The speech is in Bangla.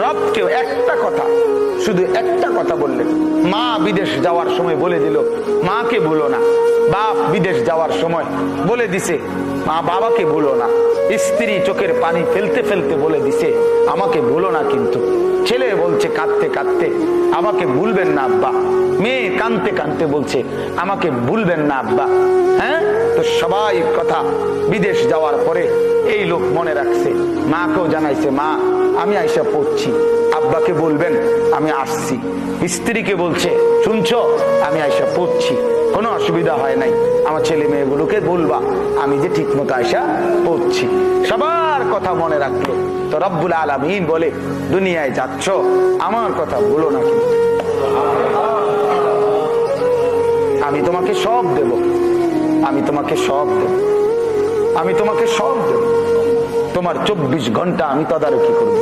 রবকেও একটা কথা, শুধু একটা কথা বললেন। মা বিদেশ যাওয়ার সময় বলে দিল মাকে ভুলো না, বাপ বিদেশ যাওয়ার সময় বলে দিছে মা বাবাকে ভুলো না, স্ত্রী চোখের পানি ফেলতে ফেলতে বলে দিছে আমাকে ভুলো না। কিন্তু ছেলে বলছে কাঁদতে কাঁদতে আমাকে ভুলবেন না আব্বা, মেয়ে কাঁদতে কাঁদতে বলছে আমাকে ভুলবেন না আব্বা। হ্যাঁ, তো সবাই কথা বিদেশ যাওয়ার পরে এই লোক মনে রাখছে, মাকেও জানাইছে মা আমি আইসা পড়ছি, আব্বাকে বলবেন আমি আসছি। স্ত্রীকে বলছে শুনছো আমি আইসা পড়ছি, কোনো অসুবিধা হয় নাই, আমার ছেলে মেয়েগুলোকে বলবা আমি যে ঠিক মতো আইসা পড়ছি। সবার কথা মনে রাখলো। তো রব্বুল আলামিন বলে দুনিয়ায় যাচ্ছ আমার কথা বলো না, কিন্তু আমি তোমাকে সব দেব, আমি তোমাকে সব দেব, আমি তোমাকে সব দেব, তোমার 24 ঘন্টা আমি তদারকি করব।